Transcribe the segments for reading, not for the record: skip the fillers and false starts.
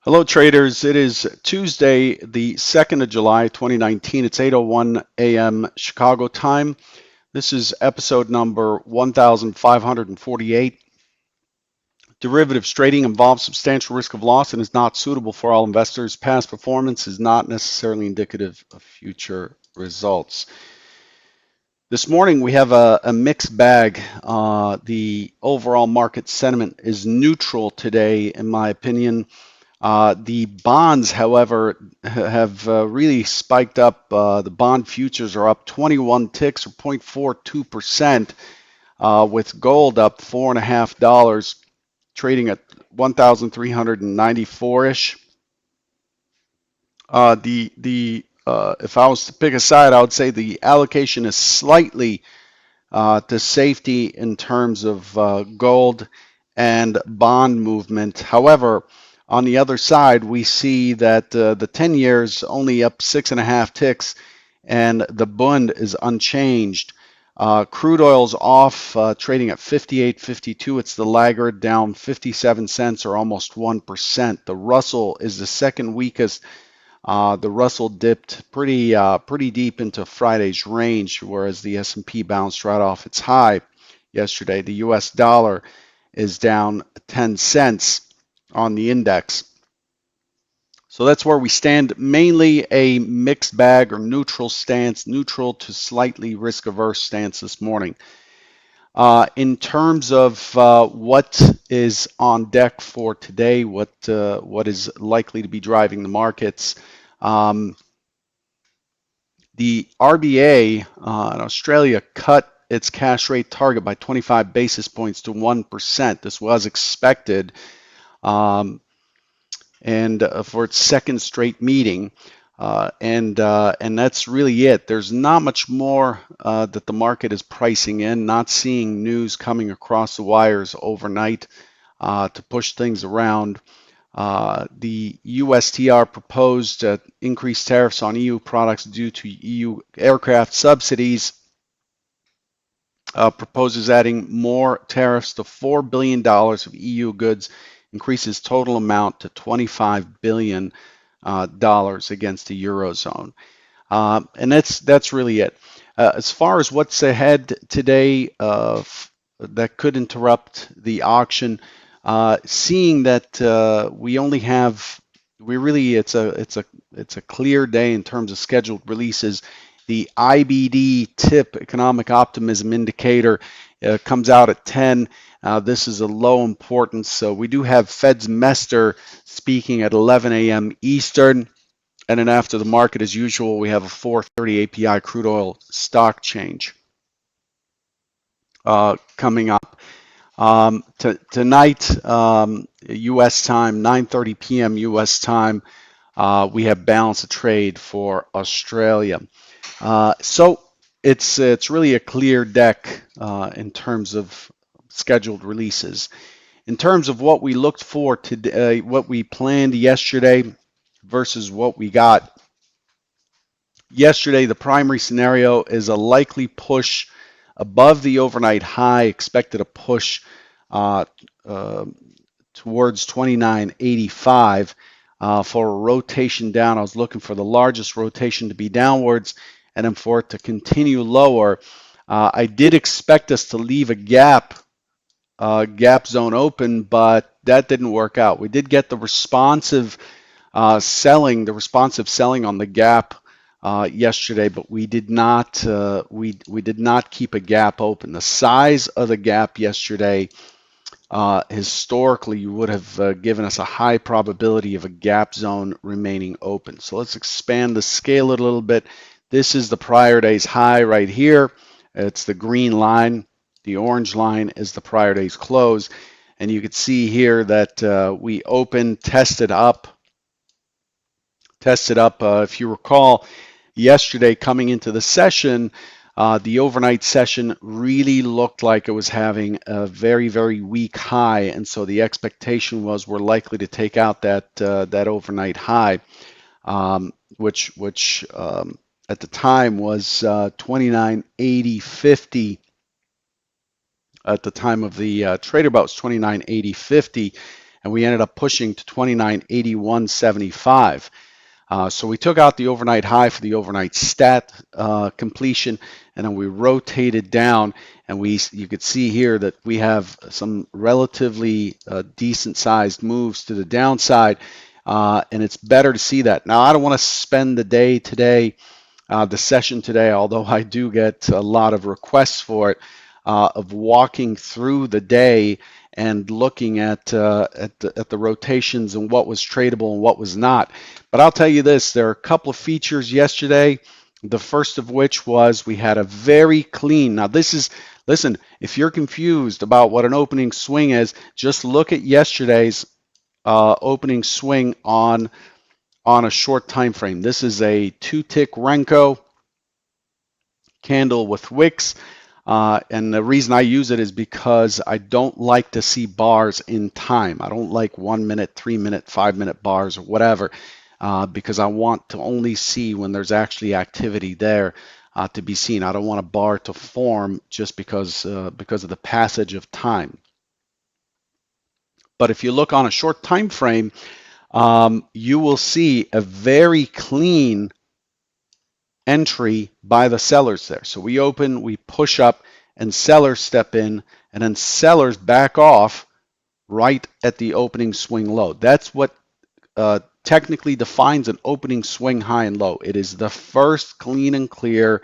Hello, traders. It is Tuesday, the 2nd of July, 2019. It's 8:01 a.m. Chicago time. This is episode number 1548. Derivatives trading involves substantial risk of loss and is not suitable for all investors. Past performance is not necessarily indicative of future results. This morning we have a mixed bag. The overall market sentiment is neutral today, in my opinion. The bonds, however, have really spiked up. The bond futures are up 21 ticks or 0.42%, with gold up $4.50, trading at 1,394-ish. If I was to pick a side, I would say the allocation is slightly to safety in terms of gold and bond movement. However, on the other side, we see that the 10 years only up 6.5 ticks and the Bund is unchanged. Crude oil's off, trading at 58.52. It's the laggard, down 57 cents or almost 1%. The Russell is the second weakest. The Russell dipped pretty deep into Friday's range, whereas the S&P bounced right off its high yesterday. The U.S. dollar is down 10 cents on the index. So that's where we stand. Mainly a mixed bag or neutral stance, neutral to slightly risk-averse stance this morning. In terms of what is on deck for today, what is likely to be driving the markets, the RBA in Australia cut its cash rate target by 25 basis points to 1%. This was expected, and for its second straight meeting. And that's really it. There's not much more that the market is pricing in, not seeing news coming across the wires overnight to push things around. The USTR proposed increased tariffs on EU products due to EU aircraft subsidies, proposes adding more tariffs to $4 billion of EU goods, increases total amount to $25 billion against the Eurozone. And that's really it. As far as what's ahead today, that could interrupt the auction, seeing that it's a clear day in terms of scheduled releases. The IBD tip, economic optimism indicator, comes out at 10. This is a low importance. So we do have Fed's Mester speaking at 11 a.m. Eastern. And then after the market, as usual, we have a 4:30 API crude oil stock change coming up. Tonight, U.S. time, 9:30 p.m. U.S. time, we have balance of trade for Australia. So it's really a clear deck in terms of scheduled releases. In terms of what we looked for today, what we planned yesterday versus what we got yesterday, the primary scenario is a likely push above the overnight high, expected a push towards 29.85 for a rotation down. I was looking for the largest rotation to be downwards and then for it to continue lower. I did expect us to leave a gap zone open, but that didn't work out. We did get the responsive selling on the gap yesterday, but we did not keep a gap open. The size of the gap yesterday historically would have given us a high probability of a gap zone remaining open. So let's expand the scale it a little bit. This is the prior day's high right here. It's the green line. The orange line is the prior day's close. And you can see here that we opened, tested up. If you recall, yesterday coming into the session, the overnight session really looked like it was having a very, very weak high. And so the expectation was we're likely to take out that overnight high, which at the time was 29.8050. At the time of the trader bout was 29.8050, and we ended up pushing to 2981.75. So we took out the overnight high for the overnight stat completion, and then we rotated down, and you could see here that we have some relatively decent sized moves to the downside, and it's better to see that. Now, I don't want to spend the day today, the session today, although I do get a lot of requests for it, of walking through the day and looking at the rotations and what was tradable and what was not. But I'll tell you this, there are a couple of features yesterday. The first of which was we had a very clean. Now this is, listen, if you're confused about what an opening swing is, just look at yesterday's opening swing on a short time frame. This is a 2-tick Renko candle with wicks. And the reason I use it is because I don't like to see bars in time. I don't like 1 minute, 3 minute, 5 minute bars or whatever, because I want to only see when there's actually activity there to be seen. I don't want a bar to form just because of the passage of time. But if you look on a short time frame, you will see a very clean entry by the sellers there. So we open, we push up, and sellers step in, and then sellers back off right at the opening swing low. That's what technically defines an opening swing high and low. It is the first clean and clear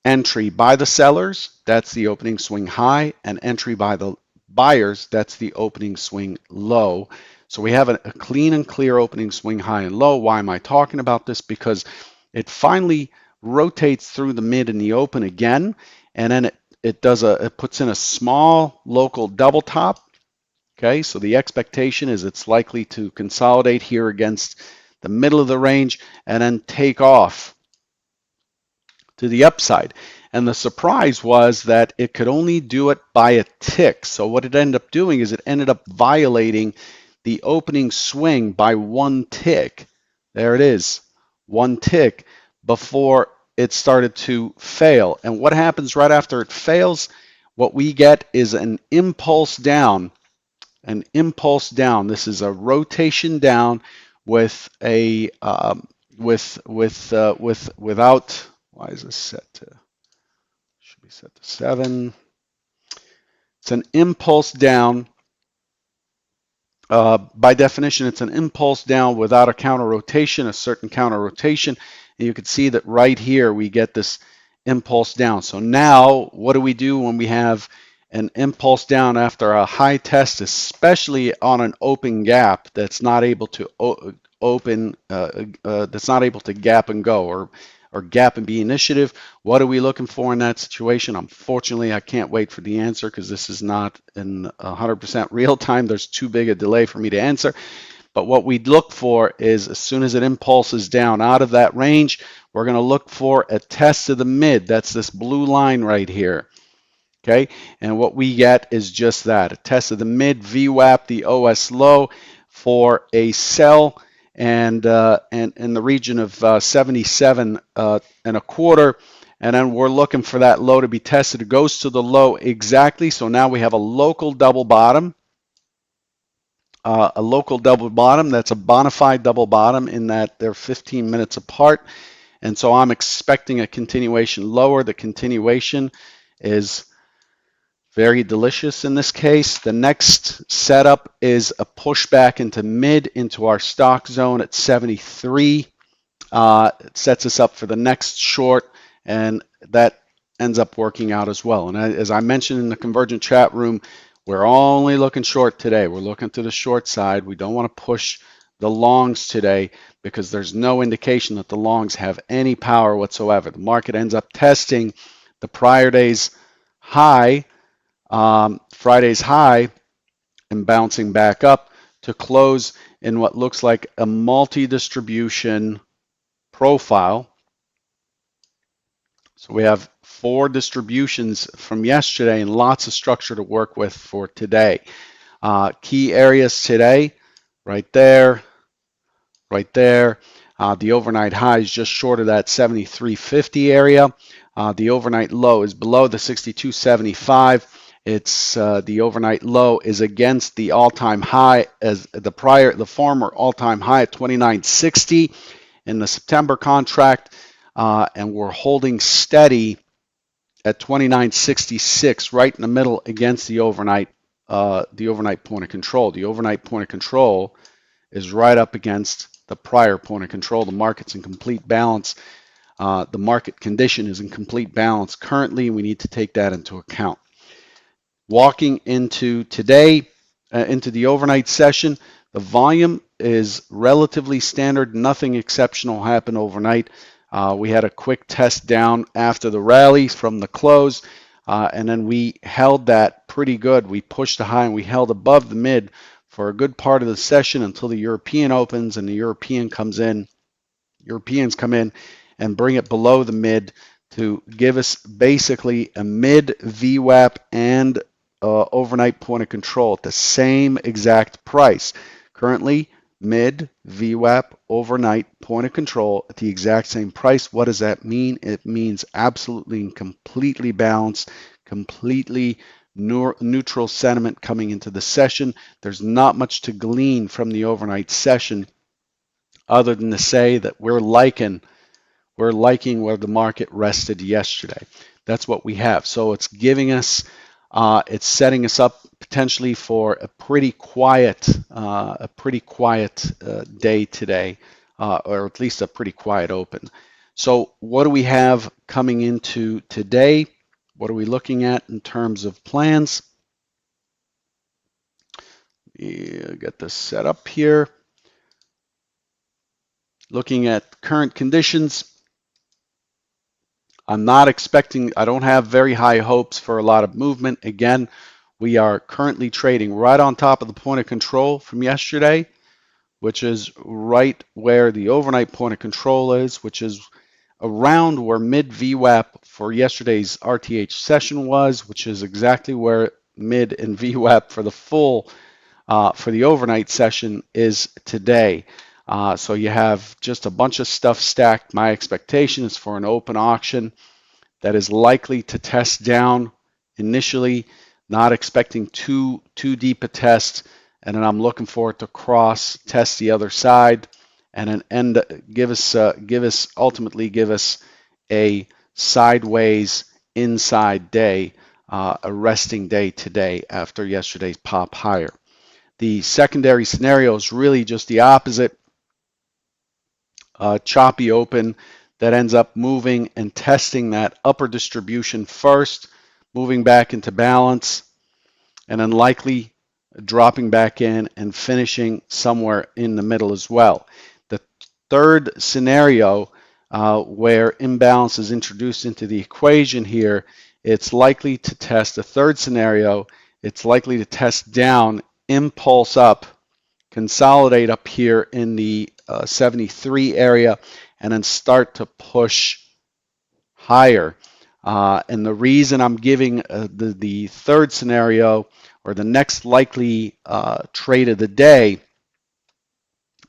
entry by the sellers, that's the opening swing high, and entry by the buyers, that's the opening swing low. So we have a clean and clear opening swing high and low. Why am I talking about this? Because it finally rotates through the mid and the open again, and then it puts in a small local double top. Okay, so the expectation is it's likely to consolidate here against the middle of the range and then take off to the upside. And the surprise was that it could only do it by a tick. So what it ended up doing is it ended up violating the opening swing by 1 tick. There it is, 1 tick before it started to fail. And what happens right after it fails? What we get is an impulse down. An impulse down. This is a rotation down with a without. Why is this set to? Should be set to 7. It's an impulse down. By definition, it's an impulse down without a counter rotation, a certain counter rotation. And you can see that right here we get this impulse down. So now what do we do when we have an impulse down after a high test, especially on an open gap that's not able to that's not able to gap and go, or gap and be initiative? What are we looking for in that situation? Unfortunately, I can't wait for the answer because this is not in 100% real time. There's too big a delay for me to answer. But what we look for is as soon as it impulses down out of that range, we're going to look for a test of the mid. That's this blue line right here. Okay, and what we get is just that, a test of the mid, VWAP, the OS low for a sell, and in the region of 77 and a quarter, and then we're looking for that low to be tested. It goes to the low exactly, so now we have a local double bottom. A local double bottom, that's a bona fide double bottom in that they're 15 minutes apart, and so I'm expecting a continuation lower. The continuation is very delicious in this case. The next setup is a pushback into mid into our stock zone at 73. It sets us up for the next short, and that ends up working out as well. And as I mentioned in the Convergent chat room, we're only looking short today. We're looking to the short side. We don't want to push the longs today because there's no indication that the longs have any power whatsoever. The market ends up testing the prior day's high, Friday's high, and bouncing back up to close in what looks like a multi-distribution profile. So we have 4 distributions from yesterday and lots of structure to work with for today. Key areas today, right there, right there. The overnight high is just short of that 73.50 area. The overnight low is below the 62.75. It's the overnight low is against the all-time high as the former all-time high at 29.60 in the September contract, and we're holding steady at 29.66, right in the middle against the overnight point of control. The overnight point of control is right up against the prior point of control. The market's in complete balance. The market condition is in complete balance currently. We need to take that into account. Walking into today, into the overnight session, the volume is relatively standard. Nothing exceptional happened overnight. We had a quick test down after the rally from the close, and then we held that pretty good. We pushed the high and we held above the mid for a good part of the session until the European opens and the Europeans come in and bring it below the mid to give us basically a mid VWAP and overnight point of control at the same exact price. Currently, mid VWAP overnight point of control at the exact same price. What does that mean? It means absolutely and completely balanced, completely neutral sentiment coming into the session. There's not much to glean from the overnight session other than to say that we're liking where the market rested yesterday. That's what we have. So it's giving us, it's setting us up potentially for a pretty quiet day today, or at least a pretty quiet open. So what do we have coming into today? What are we looking at in terms of plans? Get this set up here. Looking at current conditions, I don't have very high hopes for a lot of movement. Again, we are currently trading right on top of the point of control from yesterday, which is right where the overnight point of control is, which is around where mid VWAP for yesterday's RTH session was, which is exactly where mid and VWAP for for the overnight session is today. So you have just a bunch of stuff stacked. My expectation is for an open auction that is likely to test down initially, not expecting too deep a test, and then I'm looking for it to cross, test the other side, and then ultimately give us a sideways inside day, a resting day today after yesterday's pop higher. The secondary scenario is really just the opposite. Choppy open that ends up moving and testing that upper distribution first, moving back into balance, and then likely dropping back in and finishing somewhere in the middle as well. The third scenario where imbalance is introduced into the equation here, it's likely to test the third scenario. It's likely to test down, impulse up, consolidate up here in the 73 area, and then start to push higher. And the reason I'm giving the third scenario or the next likely trade of the day,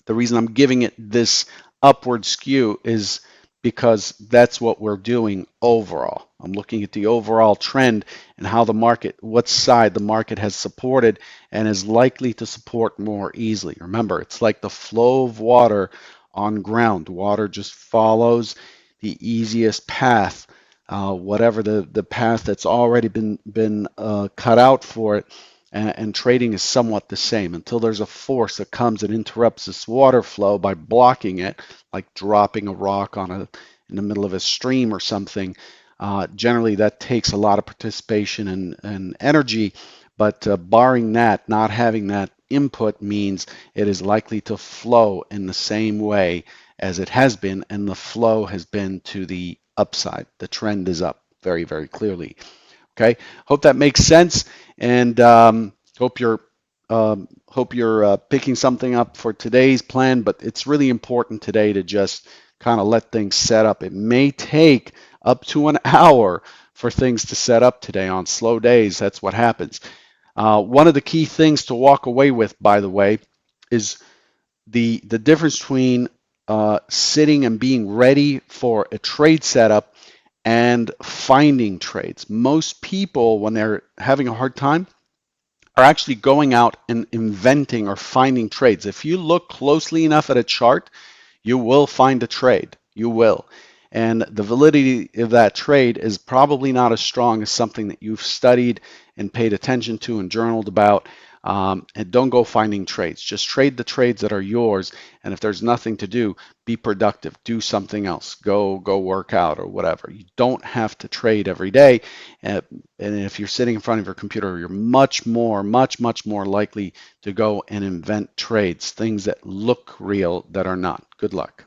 the reason I'm giving it this upward skew is because that's what we're doing overall. I'm looking at the overall trend and how the market, what side the market has supported and is likely to support more easily. Remember, it's like the flow of water on ground. Water just follows the easiest path, whatever the path that's already been cut out for it, and trading is somewhat the same until there's a force that comes and interrupts this water flow by blocking it, like dropping a rock in the middle of a stream or something. Generally, that takes a lot of participation and energy, but barring that, not having that input means it is likely to flow in the same way as it has been, and the flow has been to the upside. The trend is up very, very clearly. Okay, hope that makes sense, and hope you're picking something up for today's plan. But it's really important today to just kind of let things set up. It may take up to an hour for things to set up today on slow days. That's what happens. One of the key things to walk away with, by the way, is the difference between sitting and being ready for a trade setup and finding trades. Most people, when they're having a hard time, are actually going out and inventing or finding trades. If you look closely enough at a chart, you will find a trade. You will. And the validity of that trade is probably not as strong as something that you've studied and paid attention to and journaled about. And don't go finding trades. Just trade the trades that are yours. And if there's nothing to do, be productive. Do something else. Go work out or whatever. You don't have to trade every day. And if you're sitting in front of your computer, you're much more likely to go and invent trades, things that look real that are not. Good luck.